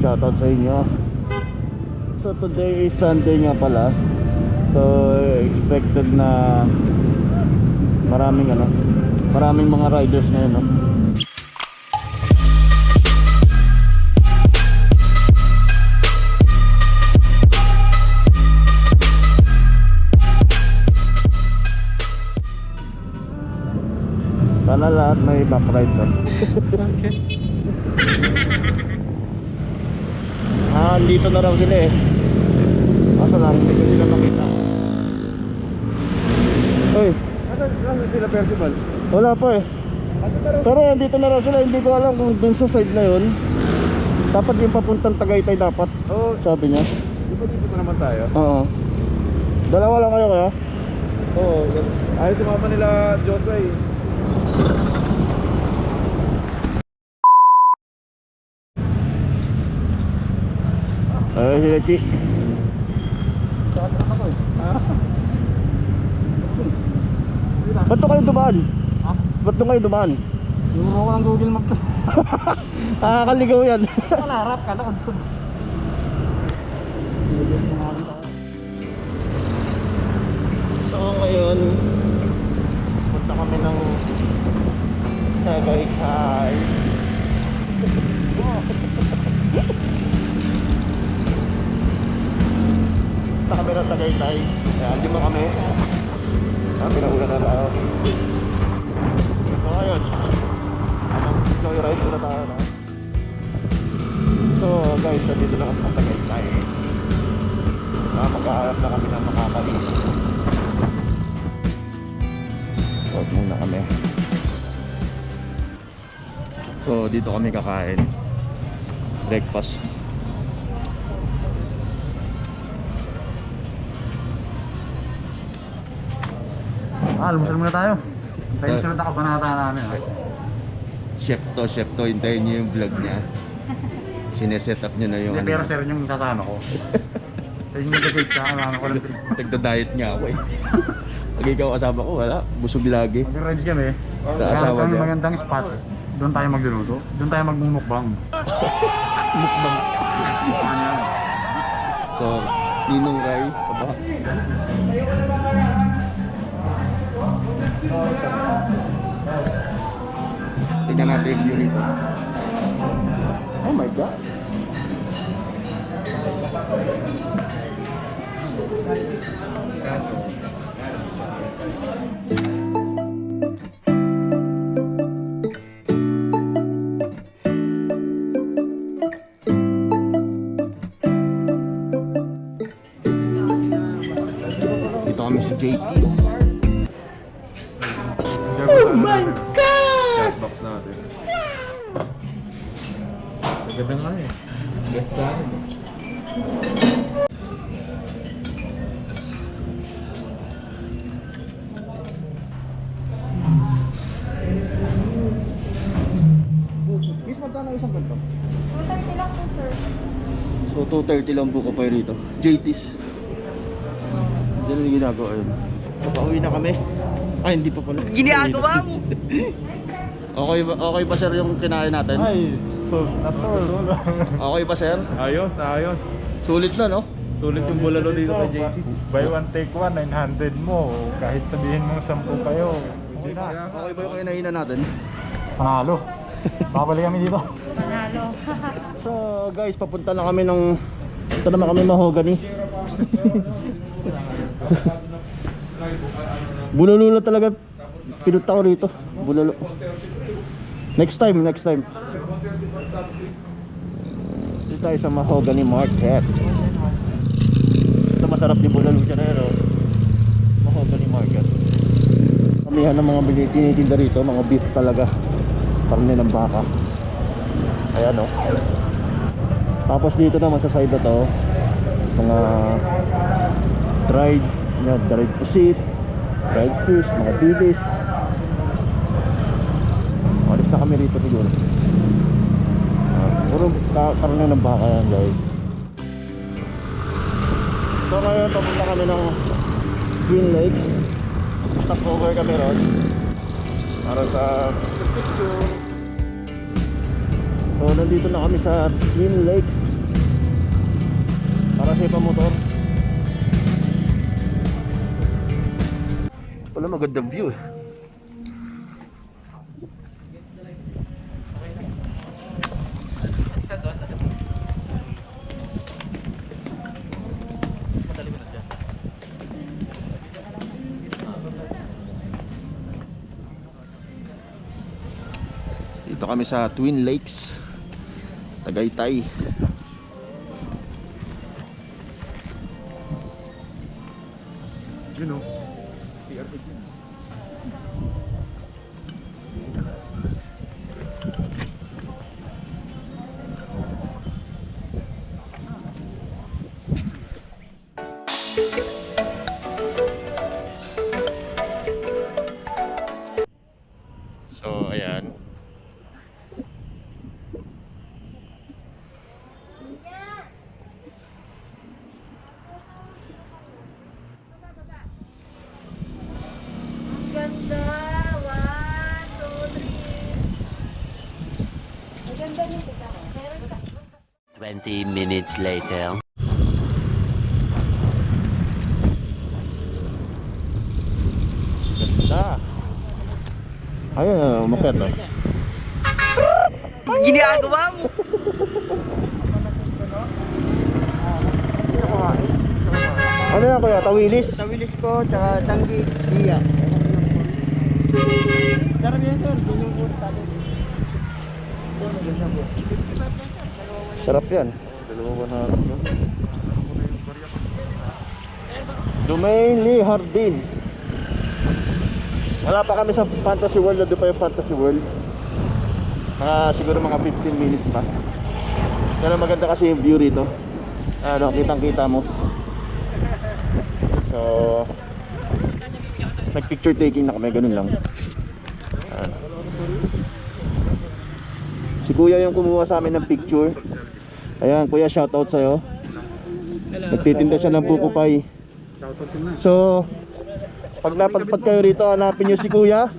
shoutout sa inyo. So today is Sunday nga pala. So expected na maraming mga riders ngayon, no? Sana lahat may back ride, no? Okay. Dito na raw sila eh. Asa lang, hindi ko sila makita. Uy, Ano sila Percival? wala pa eh. Pero dito na raw sila, hindi ko alam kung dun sa side na yun dapat yung papuntang Tagaytay dapat. Oo. Sabi niya. Di ba dito pa naman tayo? Oo. Dalawa lang kayo kaya? Oo. Ayaw sumama nila Josue. Sila Chi. Ba't to kayo dumaan? Ha? Ba't to kayo dumaan? Nuro ko ng Google Map. Nakakaligaw yan. Wala, harap ka na. So ngayon punta kami ng Tagaytay. Punta kami ng Tagaytay. Ayan, di ba kami? Pinauna na tayo. So ngayon joyride muna tayo, no? So guys, dito na kami sa Tagaytay. Magkaharap na kami ng makakalis. Huwag muna kami. So dito kami kakain breakfast. Almusal muna tayo. Tayo sunod na kabanata namin. Chef to, hintayin niyo yung vlog niya. Sineset up niya na yung Hindi, pero sir yung sasama ko. Tayo yung nag-date sa kasama ko lang. Nagda-diet nga ako eh. Pag ikaw kasama ko, wala, busog lagi. Mag-range kami. Sa asawa niya. Magandang spot. Doon tayo magluluto. Doon tayo magmumukbang. Mukbang. So, Ninong Ray, aba. Tingnan natin yung view nito. Oh my God. Dito kami sa JT. Oh my God! Box natin. Ganda nga eh. Guess tayo. Miss, magkano isang ganito? 230 lang po, sir. So 230 lang buko pa rito. JT's. Diyan yung ginagawa yun. Papauwi na kami. Ay, hindi pa pala. Ginagawa mo! Okay ba sir yung kinain natin? Ay, so, natol. Okay ba sir? Ayos, ayos. Sulit na, no? Sulit yung bulalo dito kay JT's. Buy one take one, 900 mo. Kahit sabihin mong 10 kayo. Okay ba yung kinainan natin? Panalo. Babalik kami dito. Manalo. So guys, papunta na kami ng... Ito naman kami Mahogany. Bulalo na talaga. Pinunta ko rito. Bulalo. Next time. Dito tayo sa Mahogany Market. Ito masarap yung bulalo dyan, Mahogany Market. Kamihan ng mga tinitinda rito, mga beef talaga. Karne ng baka. Ayan, oh. Tapos dito naman sa side na to, mga dried pusit, dried fish, mga bibis. Alis na kami rito siguro. Puro karne ng baka yan, guys. So ngayon papunta kami ng Twin Lakes. Stopover kami ron para sa picture. So nandito na kami sa Twin Lakes. Para sa pa motor. Wala magandang view eh. Dito kami sa Twin Lakes, Tagaytay. You know, CRC. So, ayan. Ganda. 1, 2, 3. Maganda yung pita. Meron ka. 20 minutes later. Ganda. Ayun, umakyat no? Ginagawa mo. Ano yan kuya? Tawilis? Tawilis ko, tsaka tanggi, iya. Sarap yan sir, yun yung gusto. Sarap yan. Domain Lee Hardin. Wala pa kami sa Fantasy World. Doon pa yung Fantasy World. Siguro mga 15 minutes pa. Pero maganda kasi yung view rito. Ano, kitang kita mo. So nag-picture taking na kami, ganun lang. Si kuya yung kumuha sa amin ng picture. Ayan kuya, shoutout sa'yo. Nagtitinda siya ng buko pie. So pag napadpad kayo rito, hanapin nyo si kuya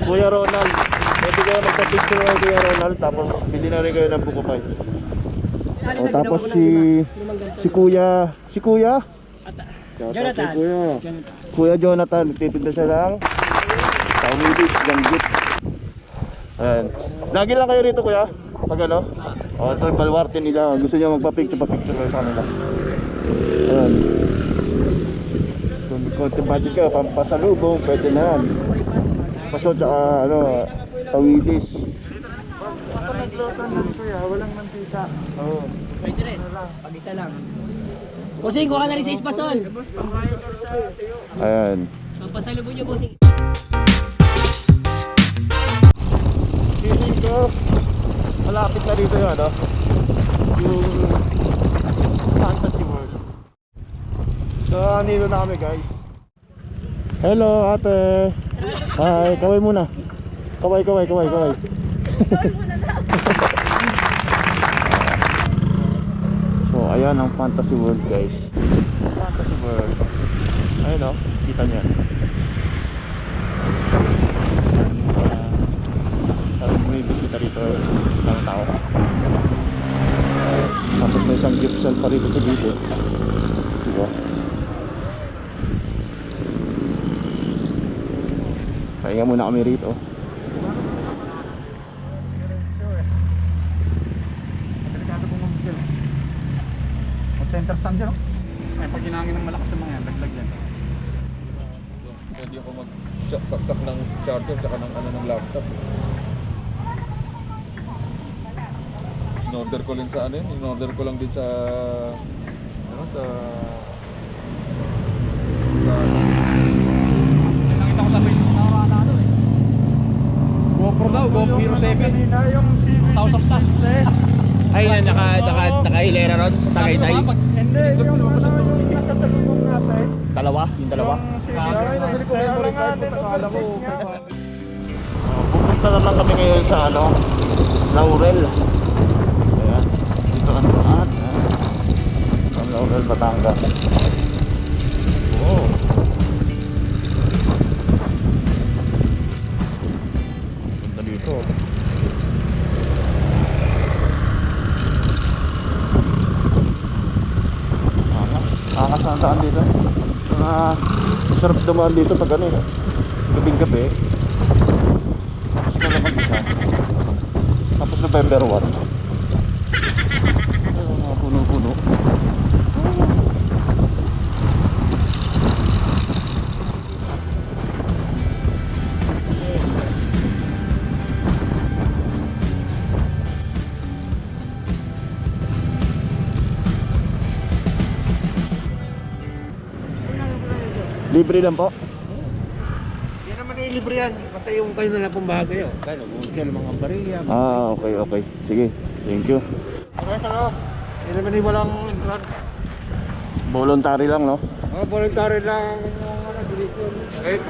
Kuya Ronald. Pwede kayo magpa-picture kay Kuya Ronald. Tapos bili na rin kayo ng buko pie. O tapos si kuya Jonathan. Kuya Jonathan, nagtitinda siya ng tawidis, ganggit. Ayan. Lagi lang kayo rito kuya. Pag ano? O ito yung baluarte nila. Gusto nyo magpa-picture kayo sa kanila. Ayan. Kung konting budget ka, pampasalubong, pwede na yan. Paso tsaka ano, tawidis. Kapag naglotan lang kuya, walang mantika. Oo. Pwede rin, pag-isa lang. Bossing, kuha ka na rin sa espasol. Ayan. Pampasalubong nyo, bossing. Feeling ko malapit na dito yung ano, yung Fantasy World. So nandito na kami guys. Hello ate. Hi, kaway muna. Kaway. So ayan ang Fantasy World guys. Fantasy World. Ayun o, kita niyo. Sabi mo yung bisita rito ng tao. Tapos may isang gift shell pa rito sa dito. Diba? Pahinga muna kami rito. Delikado kong mag-gel. Mag-center stand dyan, no? Ay, pag ginangin ng malakas yung mga yan, laglag yan. Pwede ako mag-saksak ng charger tsaka ng ano ng laptop. In-order ko lang sa ano yun, in-order ko lang din sa ano sa Nakita ko sa Facebook na wala na eh. GoPro daw, GoPro Hero 7. Yung CVT 1,000 plus. Ay, naka-hilera ron sa Tagaytay. Hindi, yung nakasalubong natin. Yung dalawa. Yung CVT. Kaya lang nga din Pupunta naman kami ngayon sa ano, Laurel. Ayan, dito ang saan. Ang Laurel, Batangas. Oh. Punta dito. Nakakasandaan dito. Sarap dumaan dito pag ano eh. Gabing gabi. Tapos na naman isa. Tapos November 1. Ayun, mga puno-puno. Libre lang po. Yan naman ay libre yan. Basta yung kayo na lang pong bahaga yun. Kaya mga bariya. Okay, okay. Sige, thank you. Okay, sarap. Yan naman ay walang entrance. Voluntary lang, no? Voluntary lang yung donation.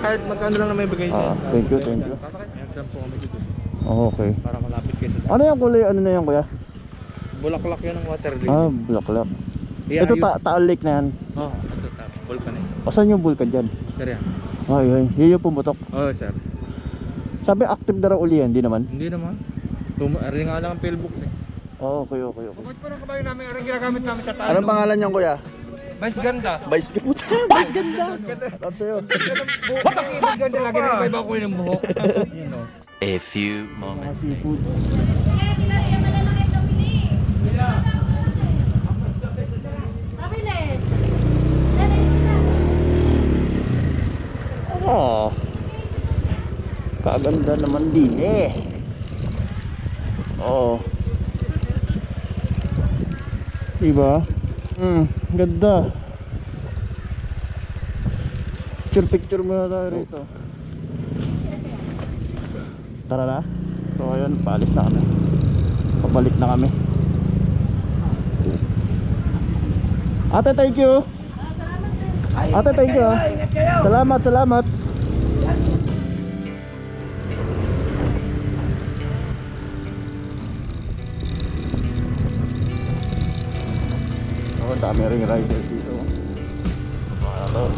Kahit magkano lang na may bigay niya. Thank you, thank you. Yan po kami dito. Okay. Para malapit kayo sa Ano yung kulay? Ano na yan, kuya? bulaklak yan ng water lily. Bulaklak. Ito Taal Lake na yan. Ito vulkan eh. Saan yung vulkan dyan? Sir yan. Ay, yun yung pumutok. Sir. Sabi active na raw uli yan, hindi naman? Hindi naman. Ring nga lang ang pillbox eh. Okay. Bakit parang kabayo namin, anong ginagamit namin sa tayo? Anong pangalan niyan, kuya? Vice ganda. Vice ganda. That's sa'yo. What the fuck? Ganda lagi na iba-iba ko yung buhok. A few moments later. Seafood. Mabilis. Kaganda naman din eh. Diba? Ganda. Picture muna tayo rito. Tara na. So ayun, paalis na kami. Pabalik na kami. Ate, thank you. Ate, thank you. Salamat. Dami ring riders dito. Hello.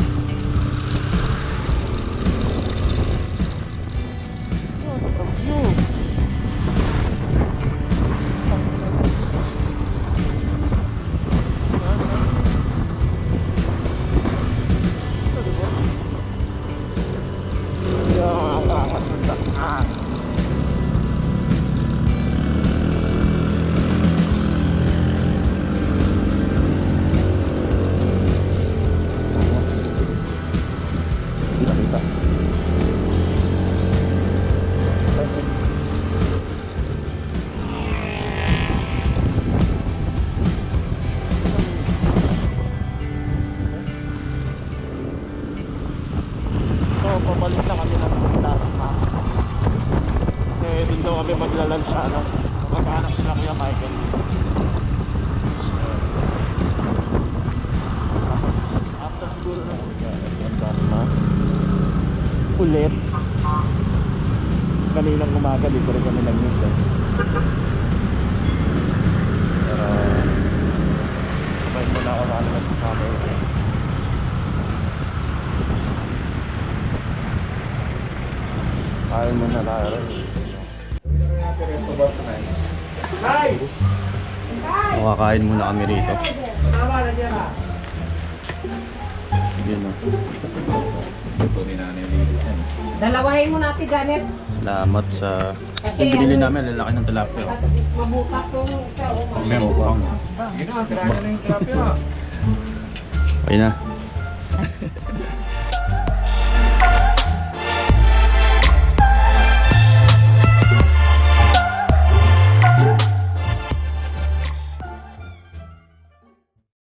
Pabalik na kami ng Tasma. Doon daw kami maglalunch sa ano. Maghanap sila Kuya Michael. After siguro na Tasma ulit. Kaninang umaga dito rin kami nag-meet eh. Pero sabay muna ako sa ano nagsasama yun. Ayaw mo na tayo rin. Makakain muna kami rito. Yun o. Dalawahin mo natin, Janet. Salamat sa... Kasi Kung binili ano, namin, lalaki ng tilapia. mabukas yung isa. May mukbang. Tirahan na yung tilapia. Okay na.